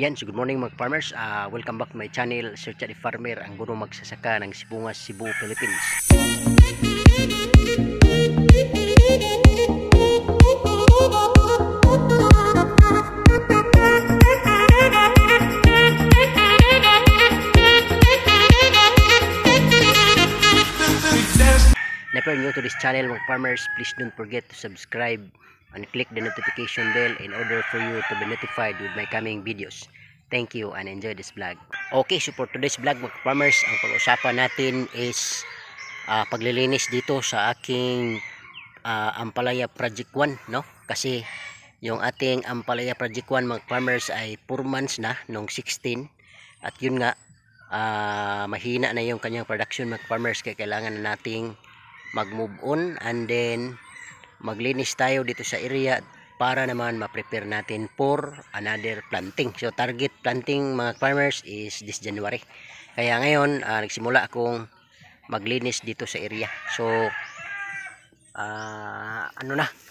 Yan, so good morning mga farmers. Welcome back to my channel, Sir Chad Farmer, ang guro magsasaka ng Sibungas, Cebu, Philippines. And if you're new to this channel mga farmers, please don't forget to subscribe and click the notification bell in order for you to be notified with my coming videos. Thank you and enjoy this vlog. Okay, so for today's vlog mga farmers, ang pag-usapan natin is paglilinis dito sa aking Ampalaya Project 1, no? Kasi yung ating Ampalaya Project 1 mga farmers ay 4 months na nung 16, at yun nga mahina na yung kanyang production mga farmers, kaya kailangan na nating mag-move on and then maglinis tayo dito sa area para naman ma-prepare natin for another planting. So target planting mga farmers is this January. Kaya ngayon nagsimula akong maglinis dito sa area. So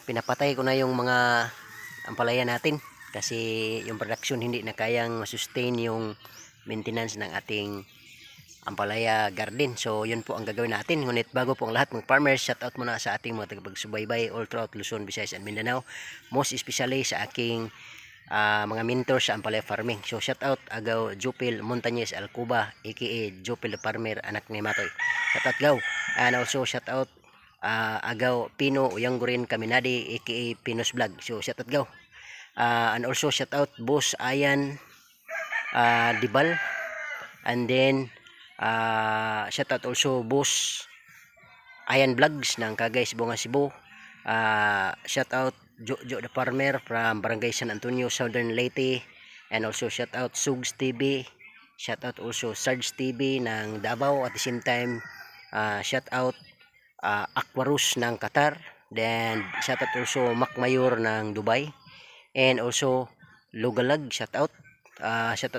pinapatay ko na yung mga ampalaya natin kasi yung production hindi na kayang masustain yung maintenance ng ating Ampalaya garden. So yun po ang gagawin natin. Ngunit bago po ang lahat mga farmers, shout out muna sa ating mga tagapagsubaybay all throughout Luzon, Visayas and Mindanao, most especially sa aking mga mentor sa Ampalaya farming. So shout out agaw Jupil Montañez Alcuba aka Jupil the Farmer, anak ni Matoy. Shout out gaw. And also shout out agaw Pino Uyanggurin Kaminadi aka Pinos Vlog. So shout out gaw. And also shout out Boss Ayan Dibal, and then shout out also Boss Ayan Vlogs ng Cagay, Sibungas, Cebu. Shout out Jojo the Farmer from Barangay San Antonio, Southern Leyte, and also shout out Sugs TV. Shout out also Sarge TV ng Davao. At the same time shout out Aquarus ng Qatar. Then shout out also Mac Mayor ng Dubai, and also Lugalag. Shout out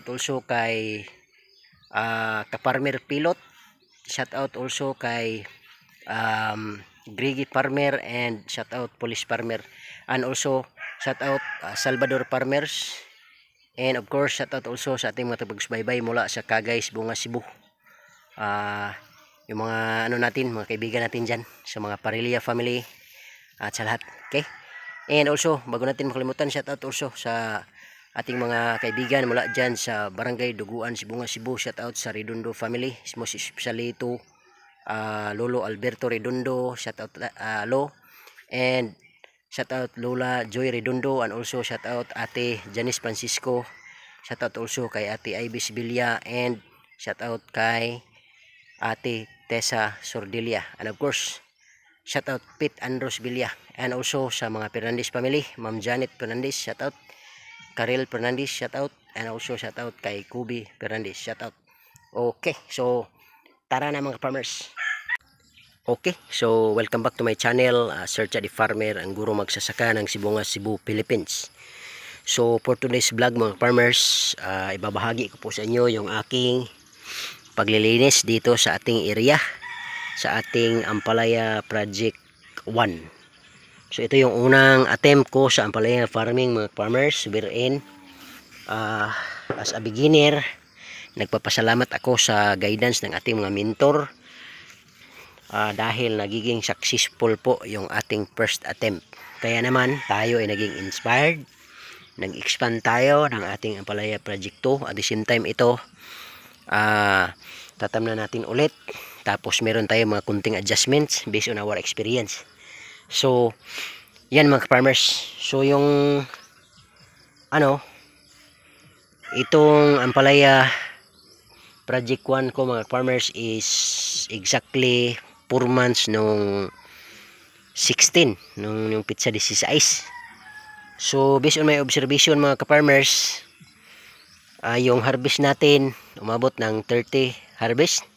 also kay Kaparmer Pilot. Shout out also kay Grigi Farmer, and shout out Police Farmer, and also shout out Salvador Farmers, and of course shout out also sa ating mga tagbagsubaybay mula sa Cagay, Sibungas, Cebu. Yung mga natin, mga kaibigan natin dyan sa mga Parilla family at sa lahat. Okay, and also bago natin makalimutan, shout out also sa ating mga kaibigan mula dyan sa Barangay Duguan, Sibungas, Cebu. Shout out sa Redondo family, most especially to Lolo Alberto Redondo. Shout out Lo, and shout out Lola Joy Redondo, and also shout out Ate Janice Francisco. Shout out also kay Ate Ivy Sibilia, and shout out kay Ate Tessa Sordilia, and of course shout out Pete Andros Bilia, and also sa mga Fernandez family, Ma'am Janet Fernandez, shout out Karel Fernandez, shout out, and also shout out kay Kubi Fernandez, shout out. Okay, so tara na mga farmers. Okay, so welcome back to my channel, Sir Chad Farmer, ang guro magsasaka ng Sibungas, Cebu, Philippines. So for today's vlog mga farmers, ibabahagi ko po sa inyo yung aking paglilinis dito sa ating area, sa ating Ampalaya Project 1. So ito yung unang attempt ko sa Ampalaya farming mga farmers, wherein as a beginner, nagpapasalamat ako sa guidance ng ating mga mentor dahil nagiging successful po yung ating first attempt. Kaya naman tayo ay naging inspired, nag-expand tayo ng ating Ampalaya Project 2. At the same time ito tatamnan natin ulit, tapos meron tayong mga kunting adjustments based on our experience. So yan mga farmers, so yung itong Ampalaya Project 1 ko mga farmers is exactly 4 months nung 16, nung pizza 16. So based on my observation mga farmers, yung harvest natin umabot ng 30 harvest.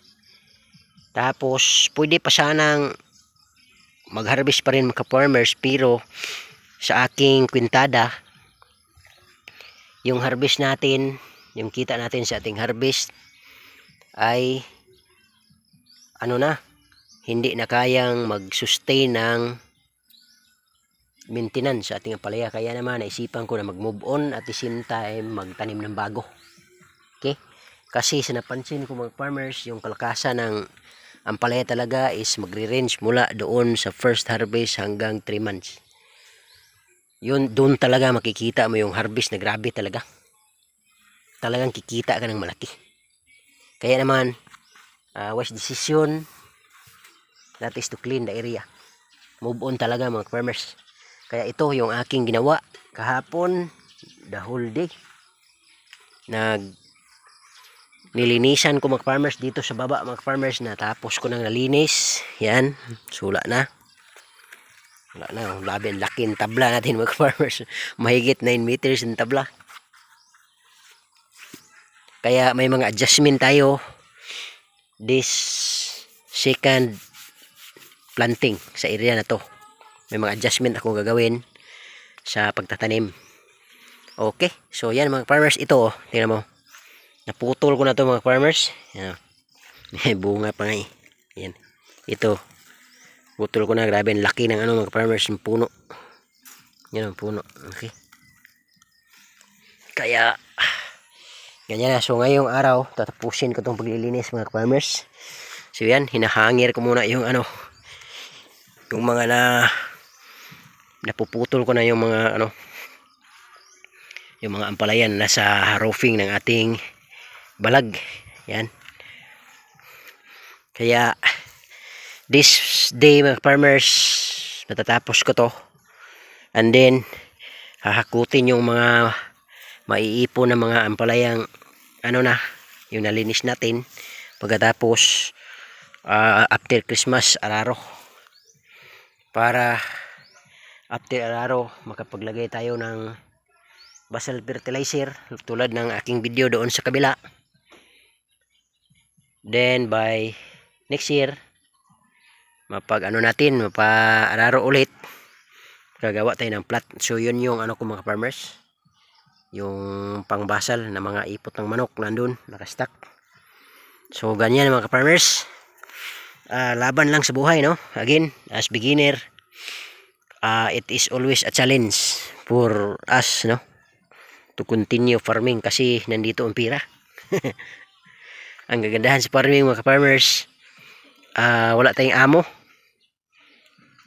Tapos pwede pa sanang mag-harvest pa rin mga farmers, pero sa aking kwintada, yung harvest natin, yung kita natin sa ating harvest ay hindi na kayang mag-sustain ng maintenance sa ating ampalaya. Kaya naman naisipan ko na mag-move on at the same time magtanim ng bago. Okay? Kasi sa napansin ko mga farmers, yung kalakasan ng ampalaya talaga is magre-range mula doon sa first harvest hanggang 3 months. Yun, doon talaga makikita mo yung harvest na grabe talaga. Talagang kikita ka ng malaki. Kaya naman, wise decision, that is to clean the area. Move on talaga mga farmers. Kaya ito yung aking ginawa kahapon, the whole day. Nilinisan ko mga farmers dito sa baba mga farmers, na tapos ko nang nalinis. Yan, sula na. Wala na, labi ang laki ng tabla natin mga farmers. Mahigit 9 meters yung tabla. Kaya may mga adjustment tayo this second planting sa area na to. May mga adjustment akong gagawin sa pagtatanim. Okay, so yan mga farmers, ito tingnan mo. Naputol ko na to mga farmers. Yan. May bunga pa nga eh. Yan. Ito. Putol ko na. Grabe ang laki ng mga farmers, yung puno. Yan ang puno. Okay. Kaya ganyan na. So ngayong araw tatapusin ko tong paglilinis mga farmers. So yan, hinahangir ko muna yung yung mga napuputol ko na yung mga yung mga ampalayan nasa roofing ng ating balag. Yan. Kaya this day mga farmers, matatapos ko to, and then hahakutin yung mga maiipon na mga ampalayang yung nalinis natin. Pagkatapos after Christmas araro, para after araro makapaglagay tayo ng basal fertilizer tulad ng aking video doon sa kabila. Then by next year mapa-araro ulit, gagawa tayo ng plat. So yun yung ko mga farmers, yung pangbasal na mga ipot ng manok nandun nakastack. So ganyan mga farmers, laban lang sa buhay, no? Again, as beginner, it is always a challenge for us, no, to continue farming kasi nandito ang pira. Ang gagandahan sa farming mga farmers, wala tayong amo.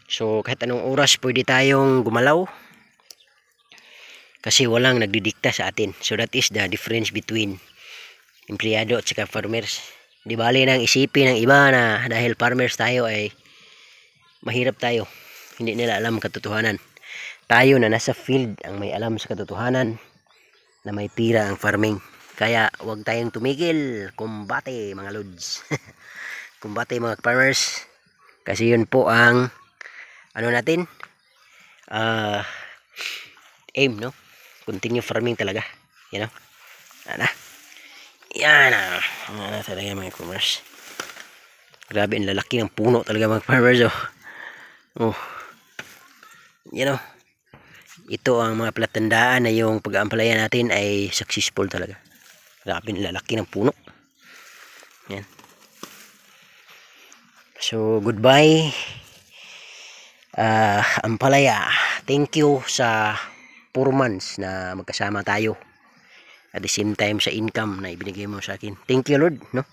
So kahit anong oras pwede tayong gumalaw kasi walang nagdidikta sa atin. So that is the difference between empleyado at saka farmers. Di bali nang isipin ng iba na dahil farmers tayo ay mahirap tayo, hindi nila alam katotohanan. Tayo na nasa field ang may alam sa katotohanan na may pira ang farming. Kaya huwag tayong tumigil, kumbate mga lods. Kumbate mga farmers, kasi yun po ang natin, aim, no? Continue farming talaga, you know. Yan talaga mga farmers. Grabe ang lalaki ng puno talaga mga farmers, you know. Ito ang mga palatandaan na yung pag-aampalaya natin ay successful talaga. Grabe ang lalaki ng puno. Yan. So goodbye ampalaya. Thank you sa 4 months na magkasama tayo, at the same time sa income na ibinigay mo sa akin. Thank you Lord, no,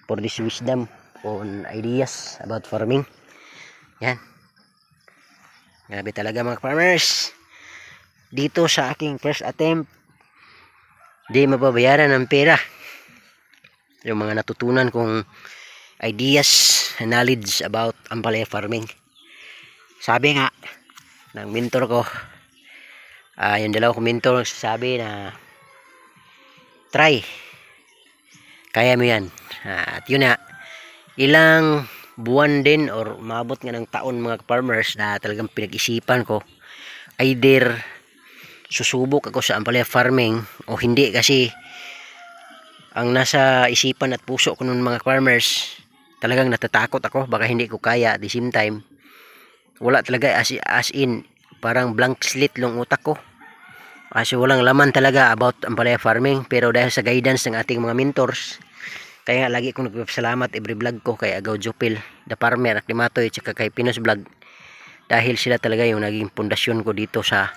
for this wisdom on ideas about farming. Yan. Grabe talaga mga farmers. Dito sa aking first attempt, di mababayaran ng pera yung mga natutunan kong ideas and knowledge about ampalaya farming. Sabi nga ng mentor ko, yung dalawa kong mentor nagsasabi na try, kaya mo yan. At yun na, ilang buwan din or maabot nga ng taon mga farmers na talagang pinag-isipan ko, either susubok ako sa ampalaya farming o hindi, kasi ang nasa isipan at puso ko ng mga farmers, talagang natatakot ako baka hindi ko kaya. At the same time, wala talaga, as in parang blank slate lang utak ko, kasi walang laman talaga about ampalaya farming. Pero dahil sa guidance ng ating mga mentors, kaya nga lagi kong nagpapasalamat every vlog ko kay Agaw Jopil, The Farmer, Aklimatoy, tsaka kay Pinos Vlog, dahil sila talaga yung naging pundasyon ko dito sa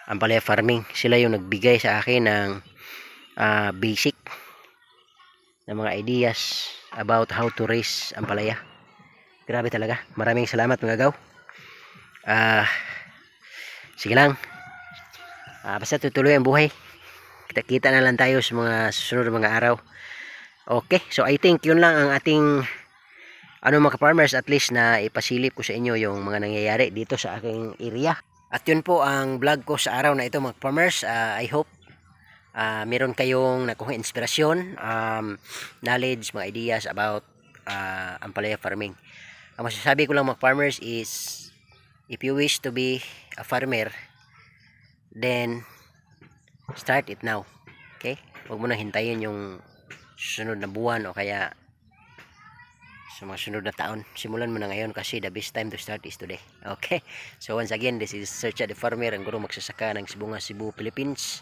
ampalaya farming. Sila yung nagbigay sa akin ng basic na mga ideas about how to raise ampalaya. Grabe talaga, maraming salamat mga gaw. Sige lang, basta tutuloy ang buhay. Kita-kita na lang tayo sa mga susunod mga araw. Okay, so I think yun lang ang ating mga farmers, at least na ipasilip ko sa inyo yung mga nangyayari dito sa aking area. At yun po ang vlog ko sa araw na ito mga farmers. I hope meron kayong nakuha inspirasyon, knowledge, mga ideas about ampalaya farming. Ang masasabi ko lang mga farmers is, if you wish to be a farmer, then start it now. Okay? Huwag mo na hintayin yung sunod na buwan o kaya sa mga sunod na taon. Simulan mo na ngayon kasi the best time to start is today. Okay? So once again, this is Sir Chad the Farmer, ang guro magsasaka ng Sibunga, Cebu, Philippines.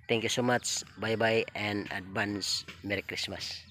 Thank you so much. Bye bye and advance Merry Christmas.